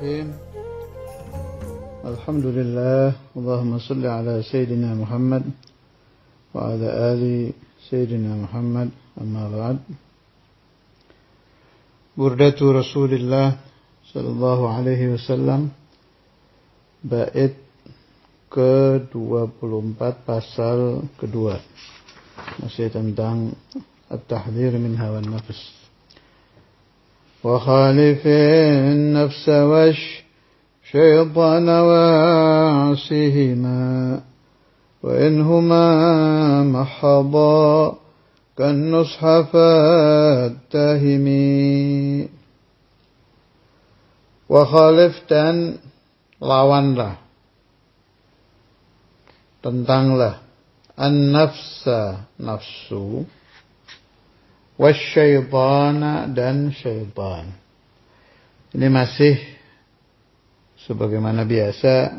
Bismillahirrahmanirrahim. Alhamdulillah, Allahumma salli ala Sayyidina Muhammad wa ala ali Sayyidina Muhammad, amma ba'd. Burdatu Rasulillah sallallahu alaihi wasallam, bait ke-24 pasal kedua, masih tentang at-tahdhir min hawa nafs. Wa khalifin nafsa wash syaitan wa'asihima wa inhuma mahadha kan nusha fattahimi. Wa khalif, dan lawanlah, tentanglah, an-nafsa, nafsu, wasyaitana, dan syaitan. Ini masih sebagaimana biasa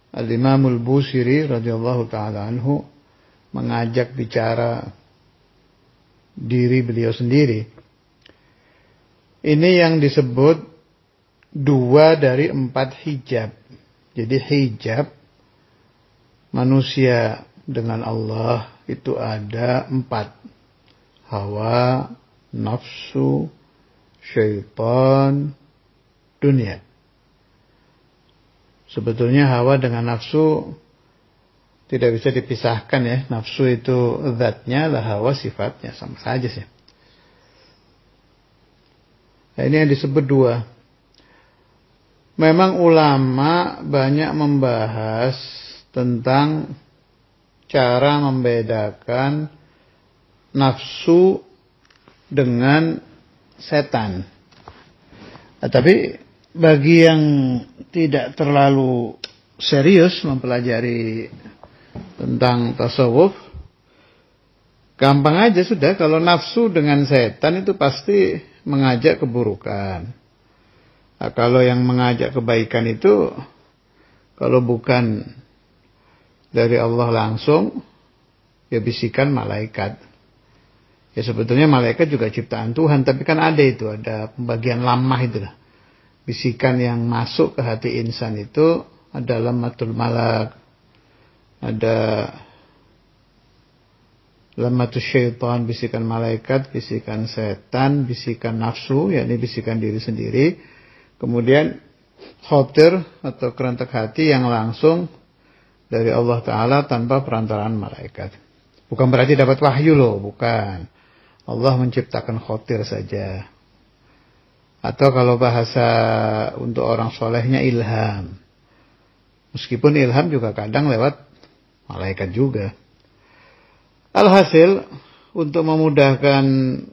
Al-Imamul Busiri radhiyallahu ta'ala anhu mengajak bicara diri beliau sendiri. Ini yang disebut 2 dari 4 hijab. Jadi hijab manusia dengan Allah itu ada 4. Hawa, nafsu, syaitan, dunia. Sebetulnya hawa dengan nafsu tidak bisa dipisahkan ya. Nafsu itu zatnya, lah hawa sifatnya, sama saja sih. Nah, ini yang disebut 2. Memang ulama banyak membahas tentang cara membedakan nafsu dengan setan. Nah, tapi bagi yang tidak terlalu serius mempelajari tentang tasawuf, gampang aja sudah. Kalau nafsu dengan setan itu pasti mengajak keburukan. Nah, kalau yang mengajak kebaikan itu, kalau bukan dari Allah langsung, ya bisikan malaikat. Ya sebetulnya malaikat juga ciptaan Tuhan, tapi kan ada pembagian lamah itu lah. Bisikan yang masuk ke hati insan itu ada lamatul malak, ada lamatul syaitan, bisikan malaikat, bisikan setan, bisikan nafsu, yakni bisikan diri sendiri. Kemudian khotir atau kerentak hati yang langsung dari Allah Ta'ala tanpa perantaraan malaikat. Bukan berarti dapat wahyu loh, bukan. Allah menciptakan khotir saja. Atau kalau bahasa untuk orang solehnya ilham. Meskipun ilham juga kadang lewat malaikat juga. Alhasil, untuk memudahkan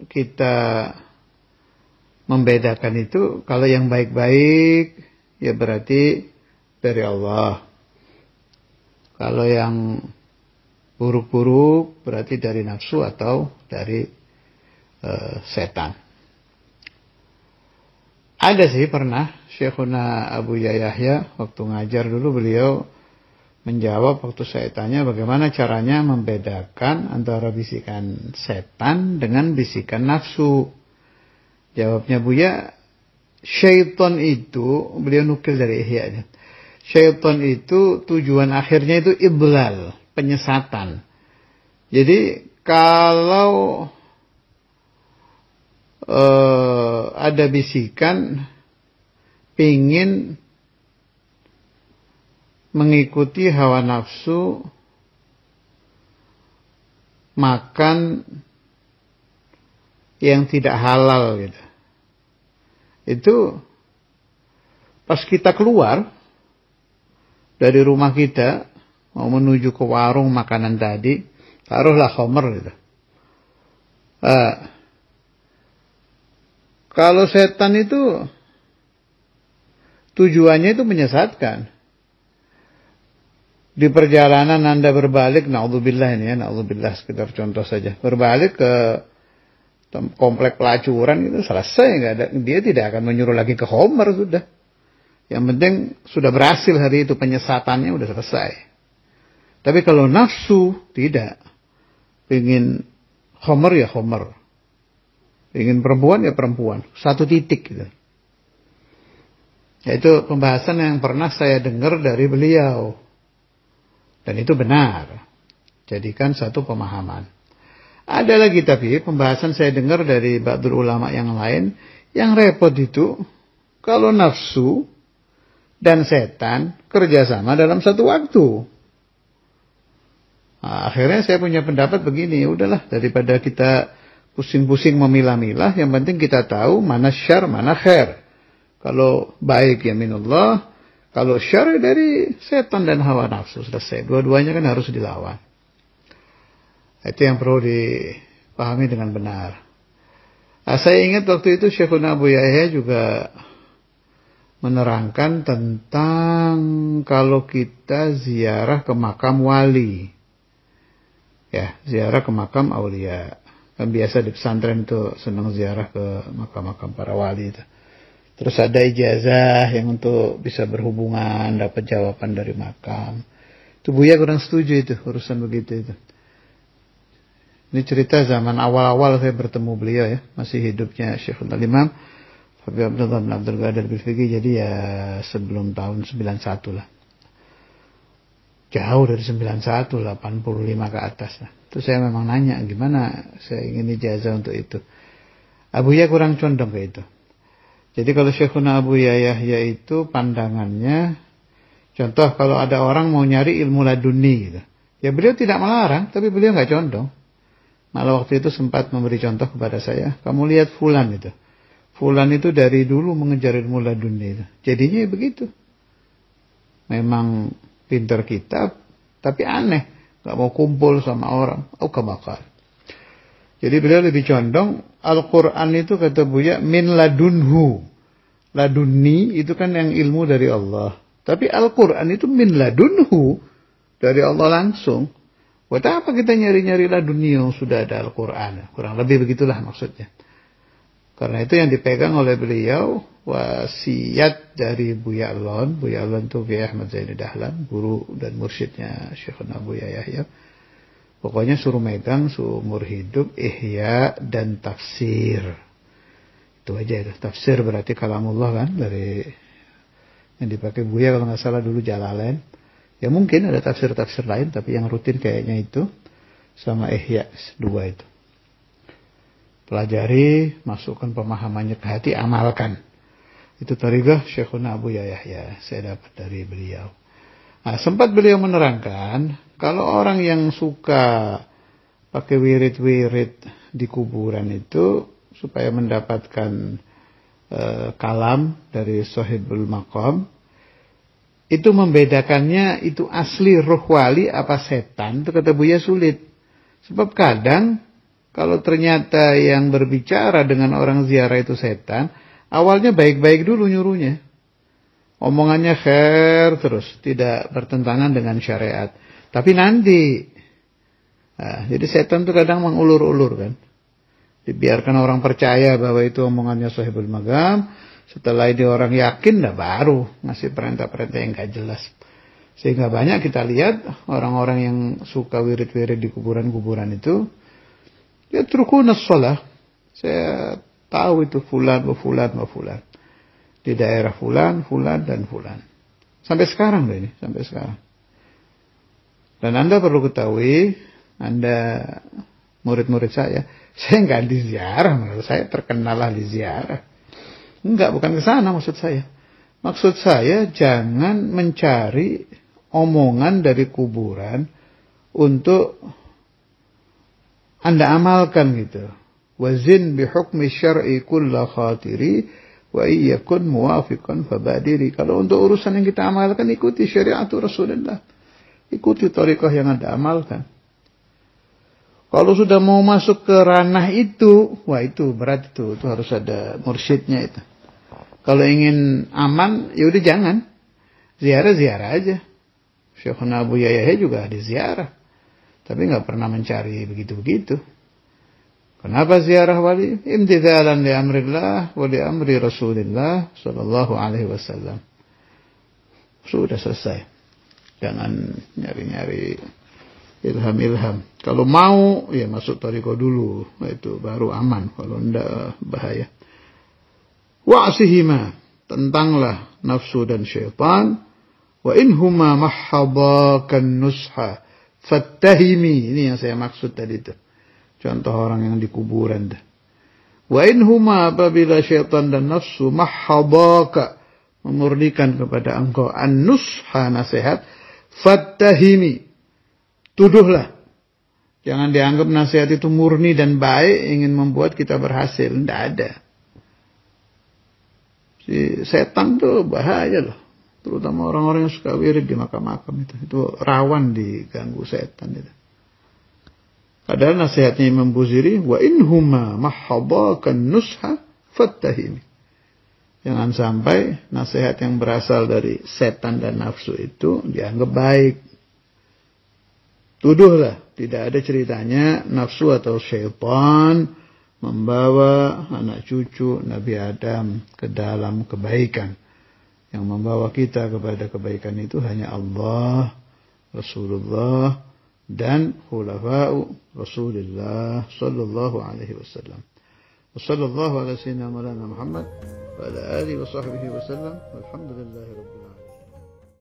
kita membedakan itu, kalau yang baik-baik, ya berarti dari Allah. Kalau yang buruk-buruk berarti dari nafsu atau dari setan. Ada sih pernah Syekhuna Abu Yahya waktu ngajar dulu, beliau menjawab waktu saya tanya bagaimana caranya membedakan antara bisikan setan dengan bisikan nafsu. Jawabnya Buya, syaitan itu, beliau nukil dari Ihya, syaitan itu tujuan akhirnya itu idlal, penyesatan. Jadi kalau ada bisikan pingin mengikuti hawa nafsu, makan yang tidak halal gitu. Itu pas kita keluar dari rumah kita mau menuju ke warung makanan tadi, taruhlah khamr gitu. Kalau setan itu tujuannya itu menyesatkan. Di perjalanan Anda berbalik, na'udzubillah ini ya, na'udzubillah sekedar contoh saja. Berbalik ke komplek pelacuran itu selesai, nggak ada, dia tidak akan menyuruh lagi ke khamr sudah. Yang penting sudah berhasil hari itu, penyesatannya sudah selesai. Tapi kalau nafsu tidak, ingin khamr ya khamr. Ingin perempuan ya perempuan. Satu titik gitu. Yaitu pembahasan yang pernah saya dengar dari beliau. Dan itu benar. Jadikan satu pemahaman. Ada lagi tapi pembahasan saya dengar dari ba'dul ulama yang lain. Yang repot itu kalau nafsu dan setan kerjasama dalam satu waktu. Nah, akhirnya saya punya pendapat begini. Udahlah daripada kita pusing-pusing memilah-milah. Yang penting kita tahu mana syar mana khair. Kalau baik ya minallah, kalau syar dari setan dan hawa nafsu, selesai. Dua-duanya kan harus dilawan. Itu yang perlu dipahami dengan benar. Nah, saya ingat waktu itu Syekhuna Abu Yahya juga menerangkan tentang kalau kita ziarah ke makam wali. Ya, ziarah ke makam aulia. Kan biasa di pesantren itu senang ziarah ke makam-makam para wali itu. Terus ada ijazah yang untuk bisa berhubungan, dapat jawaban dari makam. Itu Buya kurang setuju itu, urusan begitu itu. Ini cerita zaman awal-awal saya bertemu beliau ya. Masih hidupnya Syekhul Imam Habib Abdullah bin Abdul Qadir Bilfiqi. Jadi ya sebelum tahun 91 lah. Jauh dari 91, 85 ke atas lah. Terus saya memang nanya, gimana saya ingin ijazah untuk itu. Abuya kurang condong ke itu. Jadi kalau Syekhuna Abu Yahya itu pandangannya, contoh kalau ada orang mau nyari ilmu laduni gitu. Ya beliau tidak melarang, tapi beliau nggak condong. Malah waktu itu sempat memberi contoh kepada saya, kamu lihat Fulan itu. Fulan itu dari dulu mengejar ilmu laduni itu. Jadinya ya begitu. Memang pintar kitab, tapi aneh. Nggak mau kumpul sama orang. Oh kebakar. Jadi beliau lebih condong, Al-Quran itu kata Buya, min ladunhu. Ladunni itu kan yang ilmu dari Allah. Tapi Al-Quran itu min ladunhu. Dari Allah langsung. Buat apa kita nyari-nyari ladunni yang sudah ada Al-Quran? Kurang lebih begitulah maksudnya. Karena itu yang dipegang oleh beliau, wasiat dari Buya Alon. Buya Alon itu Buya Ahmad Zaini Dahlan, guru dan mursyidnya Syekhuna Abu Yahya. Pokoknya suruh megang seumur hidup ihya dan tafsir. Itu aja itu. Tafsir berarti kalamullah kan. Dari yang dipakai Buya kalau nggak salah dulu Jalalain. Ya mungkin ada tafsir-tafsir lain. Tapi yang rutin kayaknya itu. Sama ihya dua itu. Pelajari. Masukkan pemahamannya ke hati. Amalkan. Itu tarikah Syekhuna Abu Yahya. Saya dapat dari beliau. Nah, sempat beliau menerangkan, kalau orang yang suka pakai wirid-wirid di kuburan itu, supaya mendapatkan kalam dari Sahibul Maqam, itu membedakannya itu asli ruh wali apa setan, itu kata Buya sulit. Sebab kadang, kalau ternyata yang berbicara dengan orang ziarah itu setan, awalnya baik-baik dulu nyuruhnya. Omongannya khair terus, tidak bertentangan dengan syariat. Tapi nanti, nah, jadi setan itu kadang mengulur-ulur kan. Dibiarkan orang percaya bahwa itu omongannya Sahibul Magam. Setelah itu orang yakin, dah baru ngasih perintah-perintah yang gak jelas. Sehingga banyak kita lihat orang-orang yang suka wirid-wirid di kuburan-kuburan itu, ya trukunas sholah. Saya tahu itu fulan, fulan. Di daerah fulan, dan fulan. Sampai sekarang loh ini, sampai sekarang. Dan Anda perlu ketahui, Anda murid-murid saya nggak diziarah, menurut saya terkenal ahli ziarah. Enggak, bukan ke sana maksud saya. Maksud saya jangan mencari omongan dari kuburan untuk Anda amalkan gitu. Wazin bihukmi syar'i kulla khatiri wa iyyakun muwafiqan fabadiri. Kalau untuk urusan yang kita amalkan, ikuti syariatul Rasulullah. Ikuti thariqah yang Anda amalkan. Kalau sudah mau masuk ke ranah itu, wah itu berat itu harus ada mursyidnya itu. Kalau ingin aman, ya udah jangan. Ziarah aja. Syekhuna Abu Yahya juga ada ziarah. Tapi nggak pernah mencari begitu-begitu. Kenapa ziarah wali? Imtithalan li amrillah wa li amri Rasulillah sallallahu alaihi wasallam. Sudah selesai. Jangan nyari-nyari ilham-ilham. Kalau mau, ya masuk thariqah dulu. Itu baru aman. Kalau enggak, bahaya. Wa'asihima. tentanglah nafsu dan syaitan. Wa in huma mahhabakan nusha fattahimi. Ini yang saya maksud tadi itu. Contoh orang yang di kuburan dah. Wa in huma, apabila syaitan dan nafsu mahhabaka, memurnikan kepada engkau an-nusha, nasihat, fattahimi, tuduhlah. Jangan dianggap nasihat itu murni dan baik, ingin membuat kita berhasil. Tidak ada. Si setan tuh bahaya loh. Terutama orang-orang yang suka wirid di makam-makam itu. Itu rawan diganggu setan itu. Padahal nasihatnya Imam Buziri, wa in huma mahhabakan nusha fattahimi. Jangan sampai nasihat yang berasal dari setan dan nafsu itu dianggap baik. Tuduhlah, tidak ada ceritanya nafsu atau syaitan membawa anak cucu Nabi Adam ke dalam kebaikan. Yang membawa kita kepada kebaikan itu hanya Allah, Rasulullah, dan khulafa'u Rasulullah sallallahu alaihi wasallam. Wassallallahu ala sayyidina Maulana Muhammad wa ala alihi wa sahbihi wasallam. Walhamdulillahi rabbil alamin.